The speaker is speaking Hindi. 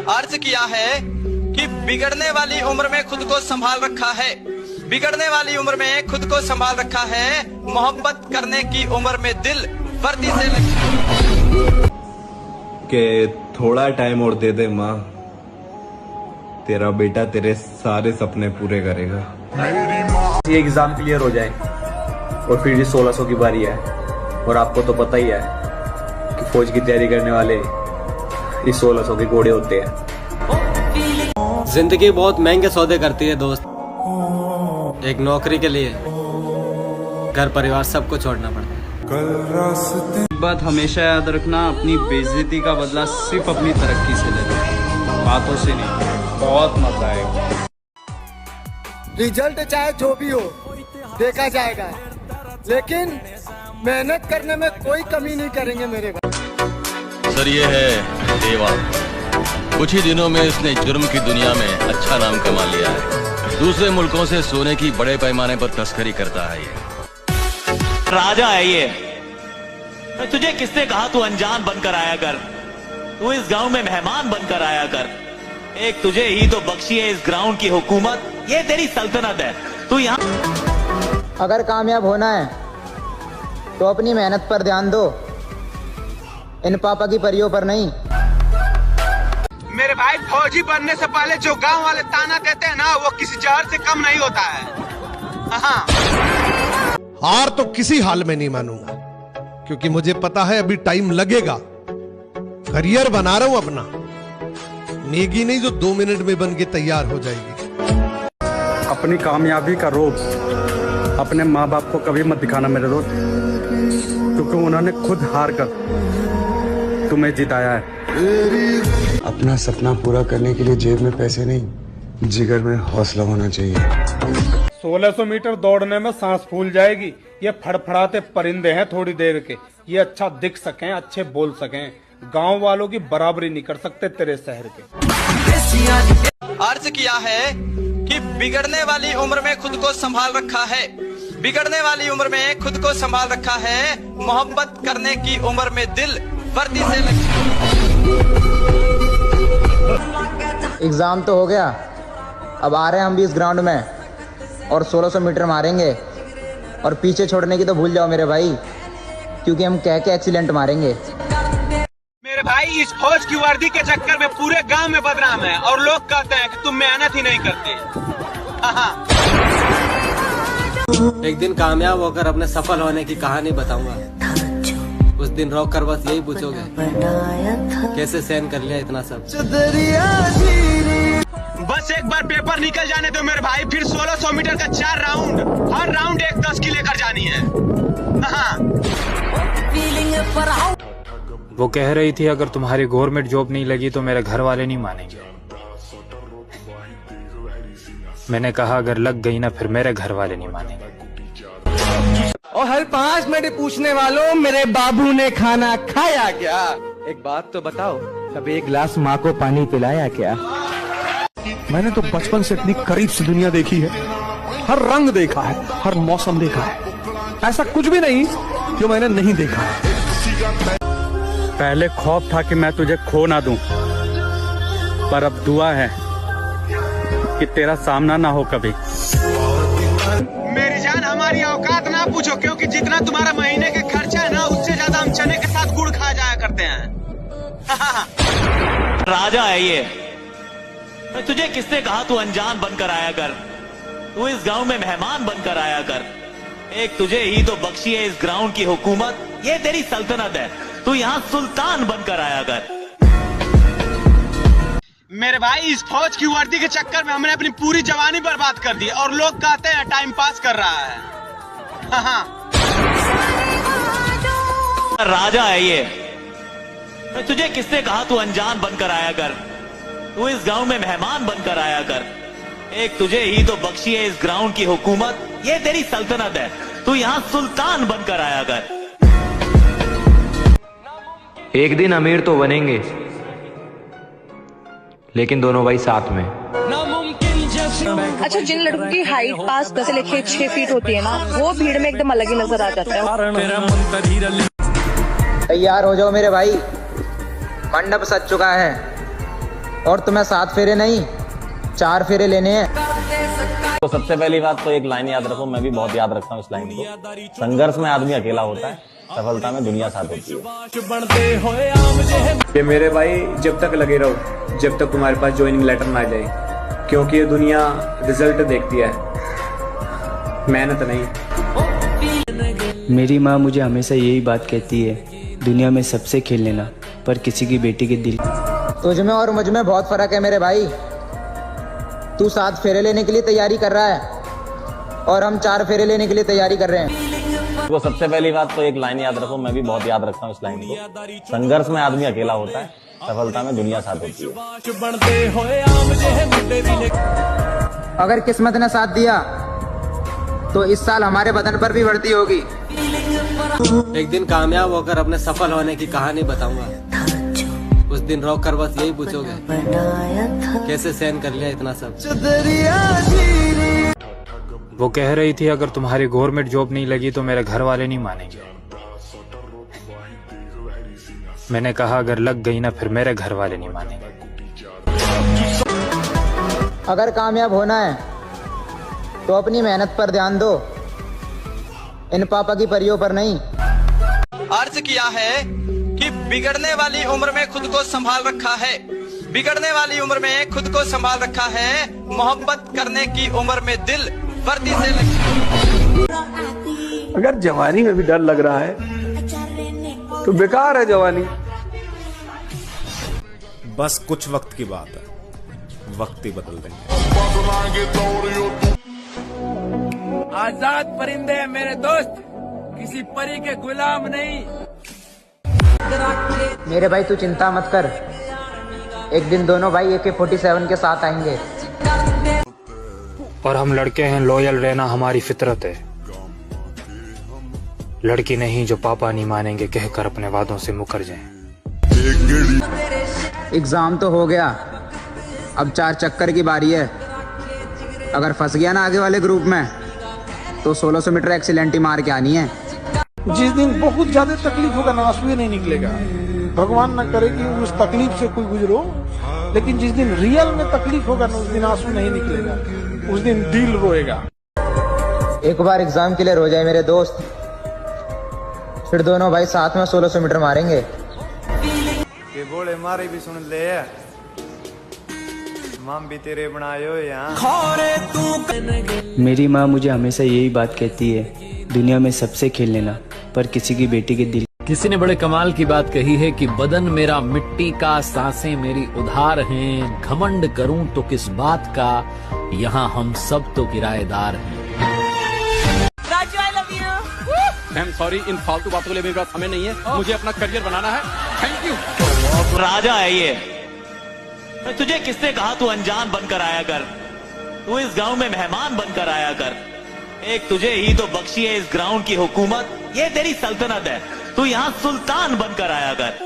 अर्ज किया है कि बिगड़ने वाली उम्र में खुद को संभाल रखा है, बिगड़ने वाली उम्र में खुद को संभाल रखा है, मोहब्बत करने की उम्र में दिल वर्दी से के थोड़ा टाइम और दे दे माँ, तेरा बेटा तेरे सारे सपने पूरे करेगा। ये एग्जाम क्लियर हो जाए और फिर 1600 की बारी है, और आपको तो पता ही है कि फौज की तैयारी करने वाले इस 1600 के घोड़े होते हैं। जिंदगी बहुत महंगे सौदे करती है दोस्त, एक नौकरी के लिए घर परिवार सबको छोड़ना पड़ता है। बात हमेशा याद रखना, अपनी बेइज्जती का बदला सिर्फ अपनी तरक्की से लेना, बातों से नहीं। बहुत मजा आएगा। रिजल्ट चाहे जो भी हो देखा जाएगा, लेकिन मेहनत करने में कोई कमी नहीं करेंगे मेरे भाई। सर ये है देवा, कुछ ही दिनों में इसने जुर्म की दुनिया में अच्छा नाम कमा लिया है। दूसरे मुल्कों से सोने की बड़े पैमाने पर तस्करी करता है। ये राजा है ये। तुझे किसने कहा तू अनजान बनकर आया कर, तू इस गांव में मेहमान बनकर आया कर। एक तुझे ही तो बख्शी है इस ग्राउंड की हुकूमत, ये तेरी सल्तनत है। तू यहाँ अगर कामयाब होना है तो अपनी मेहनत पर ध्यान दो, इन पापा की परियों पर नहीं। मेरे भाई फौजी बनने से पहले जो गांव वाले ताना देते हैं ना, वो किसी जहर से कम नहीं होता है। हाँ। हार तो किसी हाल में नहीं मानूंगा, क्योंकि मुझे पता है अभी टाइम लगेगा। करियर बना रहा हूं अपना, मैगी नहीं जो 2 मिनट में बन के तैयार हो जाएगी। अपनी कामयाबी का रोब अपने माँ बाप को कभी मत दिखाना मेरे दोस्त, क्योंकि उन्होंने खुद हार कर तुम्हें जिताया है। अपना सपना पूरा करने के लिए जेब में पैसे नहीं, जिगर में हौसला होना चाहिए। 1600 मीटर दौड़ने में सांस फूल जाएगी। ये फड़फड़ाते परिंदे हैं थोड़ी देर के, ये अच्छा दिख सकें, अच्छे बोल सकें, गांव वालों की बराबरी नहीं कर सकते तेरे शहर के। अर्ज किया है कि बिगड़ने वाली उम्र में खुद को संभाल रखा है, बिगड़ने वाली उम्र में खुद को संभाल रखा है, मोहब्बत करने की उम्र में दिल वर्दी से एग्जाम तो हो गया, अब आ रहे हैं हम भी इस ग्राउंड में और 1600 मीटर मारेंगे। और पीछे छोड़ने की तो भूल जाओ मेरे भाई, क्योंकि हम कह के एक्सीलेंट मारेंगे। मेरे भाई इस फौज की वर्दी के चक्कर में पूरे गांव में बदनाम है, और लोग कहते हैं कि तुम मेहनत ही नहीं करते। हाँ। एक दिन कामयाब होकर अपने सफल होने की कहानी बताऊंगा, उस दिन रोक कर बस यही पूछोगे कैसे सहन कर लिया इतना सब। बस एक बार पेपर निकल जाने दो मेरे भाई, फिर 1600 मीटर का 4 राउंड, हर राउंड 1-10 की लेकर जानी है। हाँ। वो कह रही थी अगर तुम्हारी गवर्नमेंट जॉब नहीं लगी तो मेरे घर वाले नहीं मानेंगे। मैंने कहा अगर लग गई ना फिर मेरे घर वाले नहीं मानेंगे। और हर 5 मिनट पूछने वालों, मेरे बाबू ने खाना खाया क्या? एक बात तो बताओ, कभी एक गिलास माँ को पानी पिलाया क्या? मैंने तो बचपन से इतनी करीब से दुनिया देखी है, हर रंग देखा है, हर मौसम देखा है, ऐसा कुछ भी नहीं जो मैंने नहीं देखा है। पहले खौफ था कि मैं तुझे खो ना दूं, पर अब दुआ है कि तेरा सामना ना हो कभी। मेरी जान हमारी औकात ना पूछो, क्योंकि जितना तुम्हारा महीने का खर्चा है ना, उससे ज्यादा हम चने के साथ गुड़ खा जाया करते हैं। राजा है ये। तुझे किसने कहा तू अनजान बनकर आया कर, तू इस गांव में मेहमान बनकर आया कर। एक तुझे ही तो बख्शी है इस ग्राउंड की हुकूमत, ये तेरी सल्तनत है। तू यहाँ सुल्तान बनकर आया कर। मेरे भाई इस फौज की वर्दी के चक्कर में हमने अपनी पूरी जवानी बर्बाद कर दी, और लोग कहते हैं टाइम पास कर रहा है। हाँ। राजा है ये। तुझे किसने कहा तू अनजान बनकर आया कर, तू इस गांव में मेहमान बनकर आया कर। एक तुझे ही तो बख्शी है इस ग्राउंड की हुकूमत, ये तेरी सल्तनत है। तू यहाँ सुल्तान बनकर आया कर। एक दिन अमीर तो बनेंगे, लेकिन दोनों भाई साथ में। अच्छा, जिन लड़कों की हाइट 5 से लेके 6 फीट होती है ना, वो भीड़ में एकदम अलग ही नजर आ जाता है। तैयार हो जाओ मेरे भाई, मंडप सज चुका है और तुम्हें 7 फेरे नहीं 4 फेरे लेने हैं। तो सबसे पहली बात तो एक लाइन याद रखो, मैं भी बहुत याद रखता हूँ इस लाइन को, संघर्ष में आदमी अकेला होता है, सफलता में दुनिया साथ होती है। ये मेरे भाई जब तक लगे रहो, जब तक तुम्हारे पास ज्वाइनिंग लेटर ना आ जाए, क्योंकि ये दुनिया रिजल्ट देखती है, मेहनत नहीं। मेरी माँ मुझे हमेशा यही बात कहती है, दुनिया में सबसे खेल लेना पर किसी की बेटी के दिल। तुझ में और मुझ में बहुत फर्क है मेरे भाई। तू 7 फेरे लेने के लिए तैयारी कर रहा है और हम 4 फेरे लेने के लिए तैयारी कर रहे हैं। तो सबसे पहली बात तो एक लाइन याद रखो, मैं भी बहुत याद रखता हूँ इस लाइन को, संघर्ष में आदमी अकेला होता है, सफलता में दुनिया साथ होती है। अगर किस्मत ने साथ दिया तो इस साल हमारे बदन पर भी भर्ती होगी। एक दिन कामयाब होकर अपने सफल होने की कहानी बताऊंगा। उस दिन रोक कर बस यही पूछोगे, कैसे सहन कर लिया इतना सब। वो कह रही थी अगर तुम्हारी गवर्नमेंट जॉब नहीं लगी तो मेरे घर वाले नहीं मानेंगे। मैंने कहा अगर लग गई ना फिर मेरे घर वाले नहीं मानेंगे। अगर कामयाब होना है तो अपनी मेहनत पर ध्यान दो, इन पापा की परियों पर नहीं। अर्ज किया है कि बिगड़ने वाली उम्र में खुद को संभाल रखा है, बिगड़ने वाली उम्र में खुद को संभाल रखा है, मोहब्बत करने की उम्र में दिल वर्दी से अगर जवानी में भी डर लग रहा है तो बेकार है जवानी। बस कुछ वक्त की बात है, वक्त ही बदल देंगे। आजाद परिंदे हैं मेरे दोस्त, किसी परी के गुलाम नहीं। मेरे भाई तू चिंता मत कर, एक दिन दोनों भाई AK-47 के साथ आएंगे। और हम लड़के हैं, लॉयल रहना हमारी फितरत है। लड़की नहीं जो पापा नहीं मानेंगे कहकर अपने वादों से मुकर जाएं। एग्जाम तो हो गया, अब 4 चक्कर की बारी है। अगर फंस गया ना आगे वाले ग्रुप में तो 1600 मीटर एक्सीलेंटी मार के आनी है। जिस दिन बहुत ज्यादा तकलीफ होगा ना, आंसू नहीं निकलेगा। भगवान ना करे कि उस तकलीफ से कोई गुजरो, लेकिन जिस दिन रियल में तकलीफ होगा ना उस दिन आंसू नहीं निकलेगा, उस दिन दिल रोएगा। एक बार एग्जाम क्लियर हो जाए मेरे दोस्त, फिर दोनों भाई साथ में 1600 मीटर मारेंगे। के बोले मारे भी सुन ले, माम भी तेरे बनायो यहाँ। मेरी माँ मुझे हमेशा यही बात कहती है, दुनिया में सबसे खेल लेना पर किसी की बेटी के दिल। किसी ने बड़े कमाल की बात कही है कि बदन मेरा मिट्टी का, सांसें मेरी उधार हैं, घमंड करूं तो किस बात का, यहाँ हम सब तो किराएदार हैं। Raju I love you. I am sorry, इन फालतू बातों के लिए मेरे पास समय नहीं है, मुझे अपना करियर बनाना है। Thank you. राजा है ये, तुझे किसने कहा तू अनजान बनकर आया कर, तू इस गांव में मेहमान बनकर आया कर। एक तुझे ही तो बख्शी है इस ग्राउंड की हुकूमत, ये तेरी सल्तनत है, तू यहाँ सुल्तान बनकर आया कर।